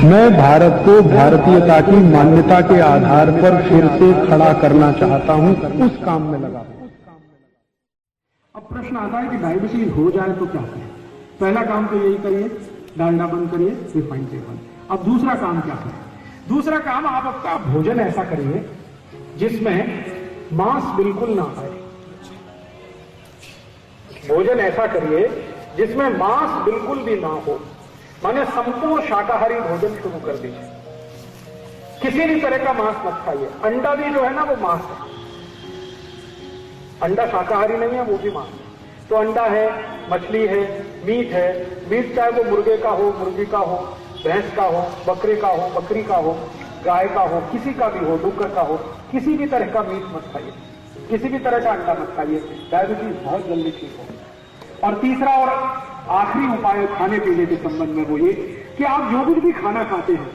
मैं भारत को भारतीयता की मान्यता के आधार पर फिर से खड़ा करना चाहता हूं, उस काम में लगा हूं। अब प्रश्न आता है कि डायबिटीज हो जाए तो क्या करें। पहला काम तो यही करिए, डालडा बंद करिए, रिफाइंड तेल बंद। अब दूसरा काम क्या करें? दूसरा काम, आप आपका भोजन ऐसा करिए जिसमें मांस बिल्कुल ना आए। भोजन ऐसा करिए जिसमें मांस बिल्कुल भी ना हो, माने संपूर्ण शाकाहारी भोजन शुरू कर दीजिए। किसी भी तरह का मांस मत खाइए। अंडा भी जो है ना वो मांस है, अंडा शाकाहारी नहीं है, वो भी मांस है। तो अंडा है, मछली है, मीट है। मीट चाहे वो मुर्गे का हो, मुर्गी का हो, भैंस का हो, बकरे का हो, बकरी का हो, गाय का हो, किसी का भी हो, डुक्कर का हो, किसी भी तरह का मीट मत खाइए, किसी भी तरह का अंडा मत खाइए। डायबिटीज बहुत जल्दी ठीक हो। और तीसरा और आखिरी उपाय खाने पीने के संबंध में वो ये कि आप जो कुछ भी खाना खाते हैं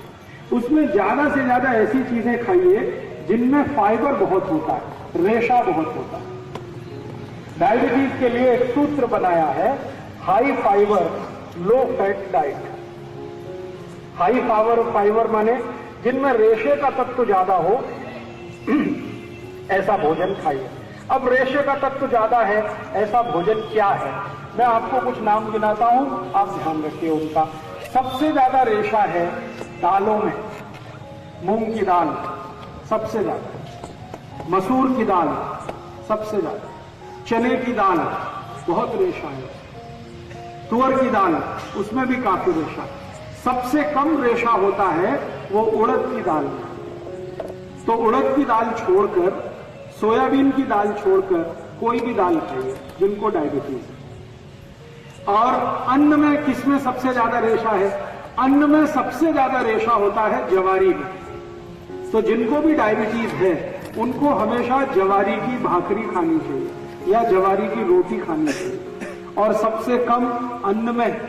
उसमें ज्यादा से ज्यादा ऐसी चीजें खाइए जिनमें फाइबर बहुत होता है, रेशा बहुत होता है। डायबिटीज के लिए एक सूत्र बनाया है, high fibre low fat diet. High fibre माने जिनमें रेशे का तत्व ज्यादा हो ऐसा भोजन खाइए। अब रेशे का तत्व ज्यादा है ऐसा भोजन क्या है? मैं आपको कुछ नाम गिनाता हूं, आप ध्यान रखिए उनका। सबसे ज्यादा रेशा है दालों में। मूंग की दाल सबसे ज्यादा, मसूर की दाल सबसे ज्यादा, चने की दाल बहुत रेशा है, तुअर की दाल उसमें भी काफी रेशा है। सबसे कम रेशा होता है वो उड़द की दाल में। तो उड़द की दाल छोड़कर, सोयाबीन की दाल छोड़कर कोई भी दाल खाइए जिनको डायबिटीज है। और अन्न में किसमें सबसे ज्यादा रेशा है? अन्न में सबसे ज्यादा रेशा होता है जवारी में। तो जिनको भी डायबिटीज है उनको हमेशा जवारी की भाकरी खानी चाहिए या जवारी की रोटी खानी चाहिए। और सबसे कम अन्न में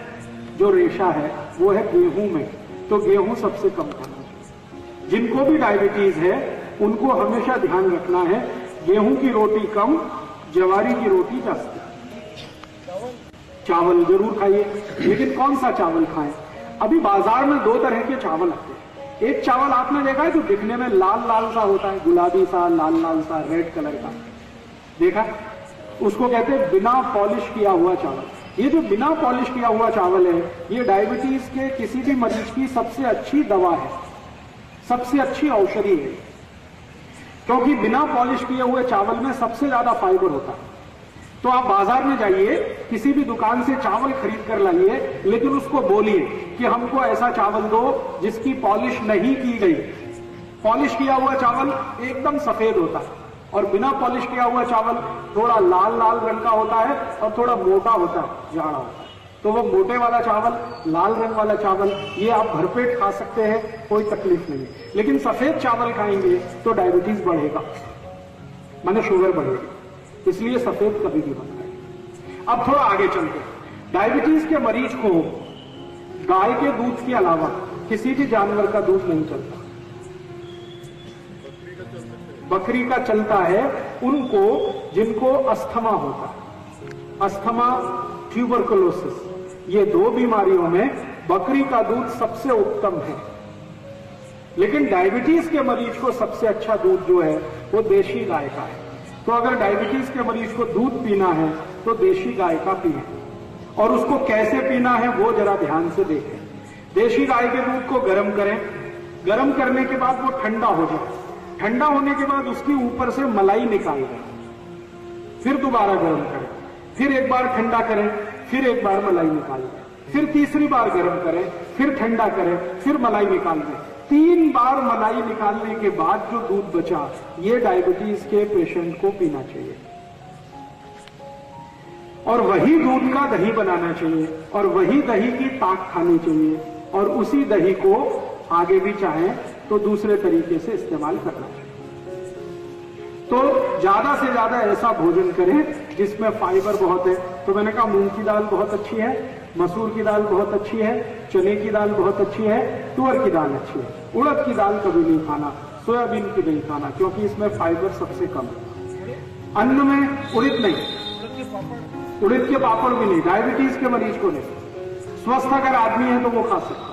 जो रेशा है वो है गेहूं में, तो गेहूं सबसे कम खाना चाहिए। जिनको भी डायबिटीज है उनको हमेशा ध्यान रखना है गेहूं की रोटी कम, जवारी की रोटी जास्त। चावल जरूर खाइए, लेकिन कौन सा चावल खाएं? अभी बाजार में दो तरह के चावल आते हैं। एक चावल आपने देखा है जो दिखने में लाल लाल सा होता है, गुलाबी सा, लाल लाल सा, रेड कलर का, देखा? उसको कहते हैं बिना पॉलिश किया हुआ चावल। ये जो बिना पॉलिश किया हुआ चावल है ये डायबिटीज के किसी भी मरीज की सबसे अच्छी दवा है, सबसे अच्छी औषधि है। क्योंकि बिना पॉलिश किए हुए चावल में सबसे ज्यादा फाइबर होता है। तो आप बाजार में जाइए, किसी भी दुकान से चावल खरीद कर लाइए, लेकिन उसको बोलिए कि हमको ऐसा चावल दो जिसकी पॉलिश नहीं की गई। पॉलिश किया हुआ चावल एकदम सफेद होता है और बिना पॉलिश किया हुआ चावल थोड़ा लाल लाल रंग का होता है और थोड़ा मोटा होता है, जाड़ा होता है। तो वो मोटे वाला चावल, लाल रंग वाला चावल, ये आप भरपेट खा सकते हैं, कोई तकलीफ नहीं है। लेकिन सफेद चावल खाएंगे तो डायबिटीज बढ़ेगा, माने शुगर बढ़ेगी, इसलिए सफेद कभी भी मत खाइए। अब थोड़ा आगे चलते हैं। डायबिटीज के मरीज को गाय के दूध के अलावा किसी भी जानवर का दूध नहीं चलता। बकरी का चलता है उनको जिनको अस्थमा होता है, अस्थमा, ट्यूबरकुलोसिस, ये दो बीमारियों में बकरी का दूध सबसे उत्तम है। लेकिन डायबिटीज के मरीज को सबसे अच्छा दूध जो है वो देशी गाय का है। तो अगर डायबिटीज के मरीज को दूध पीना है तो देशी गाय का पिए, और उसको कैसे पीना है वो जरा ध्यान से देखें। देशी गाय के दूध को गर्म करें, गर्म करने के बाद वो ठंडा हो जाए, ठंडा होने के बाद उसकी ऊपर से मलाई निकाल दें, फिर दोबारा गर्म करें, फिर एक बार ठंडा करें, फिर एक बार मलाई निकाल दें, फिर तीसरी बार गर्म करें, फिर ठंडा करें, फिर मलाई निकाल दें। 3 बार मलाई निकालने के बाद जो दूध बचा, ये डायबिटीज के पेशेंट को पीना चाहिए। और वही दूध का दही बनाना चाहिए और वही दही की ताक खानी चाहिए, और उसी दही को आगे भी चाहें तो दूसरे तरीके से इस्तेमाल करना चाहिए। तो ज्यादा से ज्यादा ऐसा भोजन करें जिसमें फाइबर बहुत है। तो मैंने कहा मूंग की दाल बहुत अच्छी है, मसूर की दाल बहुत अच्छी है, चने की दाल बहुत अच्छी है, तुअर की दाल अच्छी है। उड़द की दाल कभी नहीं खाना, सोयाबीन की नहीं खाना, क्योंकि इसमें फाइबर सबसे कम है। अन्न में उड़द नहीं, उड़द के पापड़ भी नहीं, डायबिटीज के मरीज को नहीं। स्वस्थ अगर आदमी है तो वो खा सकता है।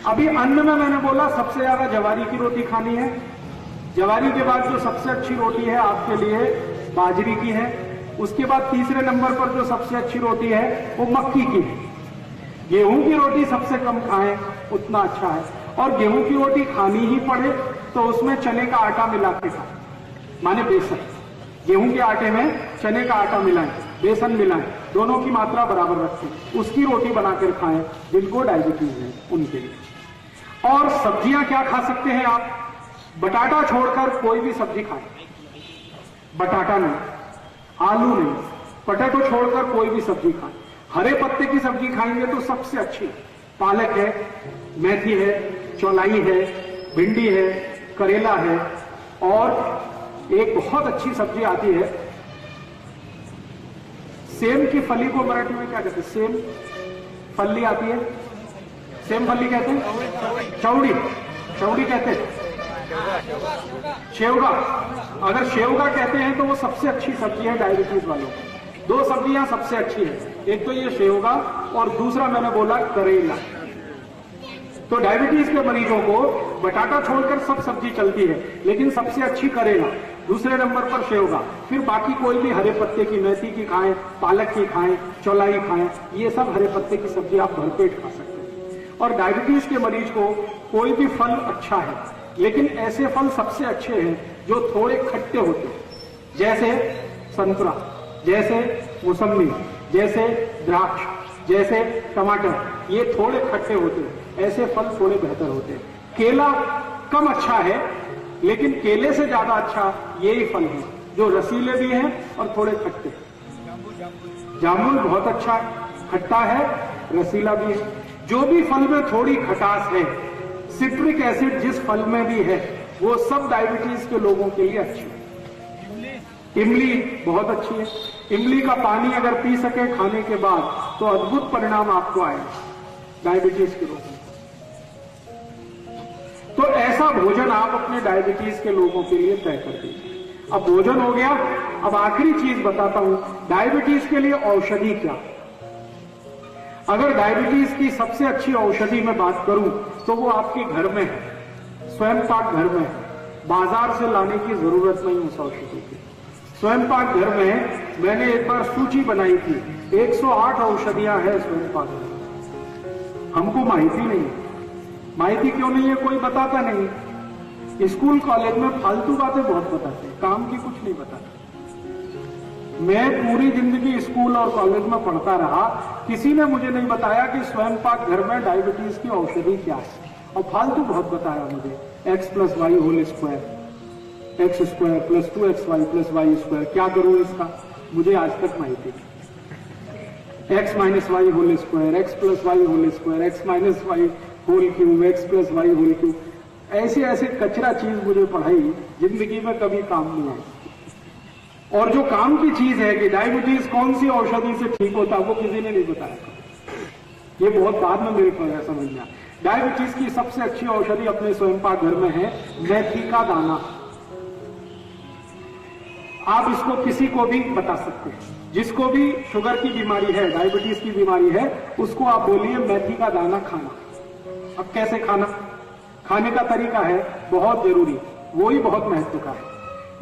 अभी अन्न में मैंने बोला सबसे ज्यादा जवारी की रोटी खानी है। जवारी के बाद जो सबसे अच्छी रोटी है आपके लिए बाजरी की है। उसके बाद तीसरे नंबर पर जो सबसे अच्छी रोटी है वो मक्की की है। गेहूं की रोटी सबसे कम खाएं उतना अच्छा है, और गेहूं की रोटी खानी ही पड़े तो उसमें चने का आटा मिला के खाएं, माने बेसन। गेहूं के आटे में चने का आटा मिलाएं, बेसन मिलाएं, दोनों की मात्रा बराबर रखें, उसकी रोटी बनाकर खाएं जिनको डायबिटीज है उनके लिए। और सब्जियां क्या खा सकते हैं आप? बटाटा छोड़कर कोई भी सब्जी खाएं। बटाटा नहीं, आलू नहीं, पटेटो छोड़कर कोई भी सब्जी खाएं। हरे पत्ते की सब्जी खाएंगे तो सबसे अच्छी पालक है, मेथी है, चौलाई है, भिंडी है, करेला है, और एक बहुत अच्छी सब्जी आती है सेम की फली को मराठी में क्या कहते हैं? सेम फली आती है, सेम फली कहते हैं, चौड़ी, चौड़ी कहते हैं, शेवगा। अगर शेवगा कहते हैं तो वो सबसे अच्छी सब्जी है डायबिटीज वालों को। दो सब्जियां सबसे अच्छी है, एक तो ये शेवगा और दूसरा मैंने बोला करेला। तो डायबिटीज के मरीजों को बटाटा छोड़कर सब सब्जी चलती है, लेकिन सबसे अच्छी करेला, दूसरे नंबर पर शेवगा, फिर बाकी कोई भी हरे पत्ते की, मेथी की खाएं, पालक की खाएं, चौलाई खाएं, ये सब हरे पत्ते की सब्जी आप भरपेट खा सकते हैं। और डायबिटीज के मरीज को कोई भी फल अच्छा है, लेकिन ऐसे फल सबसे अच्छे हैं जो थोड़े खट्टे होते हैं, जैसे संतरा, जैसे मौसम्मी, जैसे द्राक्ष, जैसे टमाटर, ये थोड़े खट्टे होते हैं, ऐसे फल थोड़े बेहतर होते हैं। केला कम अच्छा है, लेकिन केले से ज्यादा अच्छा यही फल है जो रसीले भी हैं और थोड़े खट्टे। जामुन बहुत अच्छा है, खट्टा है, रसीला भी है। जो भी फल में थोड़ी खटास है, सिट्रिक एसिड जिस फल में भी है, वो सब डायबिटीज के लोगों के लिए अच्छी है। इमली बहुत अच्छी है। इमली का पानी अगर पी सके खाने के बाद तो अद्भुत परिणाम आपको आएगा डायबिटीज के रोगों में। तो ऐसा भोजन आप अपने डायबिटीज के लोगों के लिए तय कर दीजिए। अब भोजन हो गया, अब आखिरी चीज बताता हूं, डायबिटीज के लिए औषधि क्या। अगर डायबिटीज की सबसे अच्छी औषधि मैं बात करूं तो वो आपके घर में है, स्वयं पाक घर में है, बाजार से लाने की जरूरत नहीं उस औषधि की। स्वयं पाक घर में मैंने एक बार सूची बनाई थी, 108 औषधियां हैं स्वयं पाक में। हमको माहिती नहीं है। माहिती क्यों नहीं है? कोई बताता नहीं। स्कूल कॉलेज में फालतू बातें बहुत बताते हैं, काम की कुछ नहीं बताते। मैं पूरी जिंदगी स्कूल और कॉलेज में पढ़ता रहा, किसी ने मुझे नहीं बताया कि स्वयं पाक घर में डायबिटीज की औषधि क्या है। और फालतू बहुत बताया मुझे, x + y whole square, x² + 2xy + y², क्या करूं इसका? मुझे आज तक माहिती नहीं। x - y whole square, x + y whole square, x - y whole cube, x + y whole cube, ऐसे ऐसे कचरा चीज मुझे पढ़ाई, जिंदगी में कभी काम नहीं आई। और जो काम की चीज है कि डायबिटीज कौन सी औषधि से ठीक होता है, वो किसी ने नहीं बताया। ये बहुत बाद में मेरे को आया समझ में। डायबिटीज की सबसे अच्छी औषधि अपने स्वयं पाक घर में है मेथी का दाना। आप इसको किसी को भी बता सकते हैं, जिसको भी शुगर की बीमारी है, डायबिटीज की बीमारी है, उसको आप बोलिए मेथी का दाना खाना। अब कैसे खाना? खाने का तरीका है बहुत जरूरी, वो ही बहुत महत्व का है।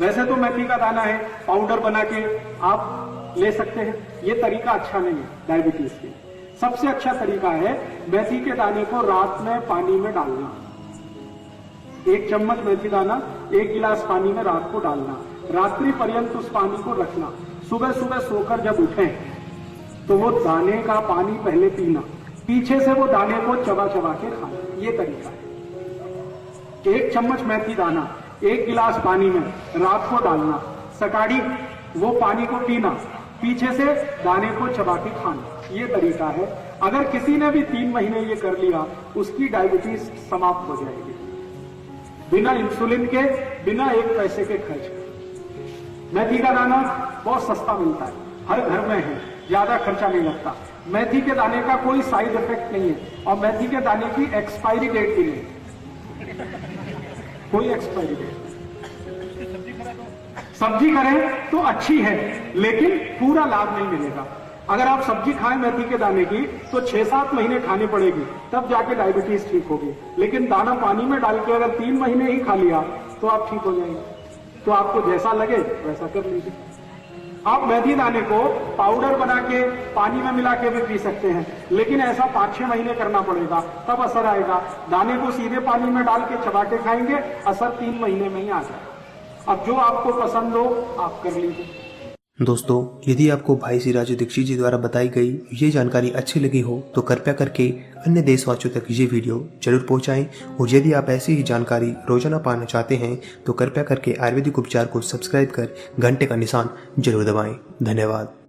वैसे तो मेथी का दाना है, पाउडर बना के आप ले सकते हैं, ये तरीका अच्छा नहीं है डायबिटीज के। सबसे अच्छा तरीका है मेथी के दाने को रात में पानी में डालना। 1 चम्मच मेथी दाना 1 गिलास पानी में रात को डालना, रात्रि पर्यंत उस पानी को रखना। सुबह सुबह सोकर जब उठें तो वो दाने का पानी पहले पीना, पीछे से वो दाने को चबा चबा के खाना। ये तरीका है। 1 चम्मच मेथी दाना 1 गिलास पानी में रात को डालना, सकाड़ी वो पानी को पीना, पीछे से दाने को चबा के खाना। ये तरीका है। अगर किसी ने भी 3 महीने ये कर लिया, उसकी डायबिटीज समाप्त हो जाएगी, बिना इंसुलिन के, बिना 1 पैसे के खर्च के। मेथी का दाना बहुत सस्ता मिलता है, हर घर में है, ज्यादा खर्चा नहीं लगता। मेथी के दाने का कोई साइड इफेक्ट नहीं है, और मेथी के दाने की एक्सपायरी डेट भी नहीं, कोई एक्सपायरी डेट। सब्जी करें तो अच्छी है, लेकिन पूरा लाभ नहीं मिलेगा। अगर आप सब्जी खाएं मेथी के दाने की तो 6-7 महीने खानी पड़ेगी, तब जाके डायबिटीज ठीक होगी। लेकिन दाना पानी में डाल के अगर 3 महीने ही खा लिया तो आप ठीक हो जाएंगे। तो आपको जैसा लगे वैसा कर लीजिए। आप मेथी दाने को पाउडर बना के पानी में मिला के भी पी सकते हैं, लेकिन ऐसा 5-6 महीने करना पड़ेगा, तब असर आएगा। दाने को सीधे पानी में डाल के चबा के खाएंगे, असर 3 महीने में ही आ जाएगा। अब जो आपको पसंद हो आप कर लीजिए। दोस्तों, यदि आपको भाई श्री राजू दीक्षित जी द्वारा बताई गई ये जानकारी अच्छी लगी हो तो कृपया करके अन्य देशवासियों तक ये वीडियो जरूर पहुंचाएं। और यदि आप ऐसी ही जानकारी रोजाना पाना चाहते हैं तो कृपया करके आयुर्वेदिक उपचार को सब्सक्राइब कर घंटे का निशान जरूर दबाएं। धन्यवाद।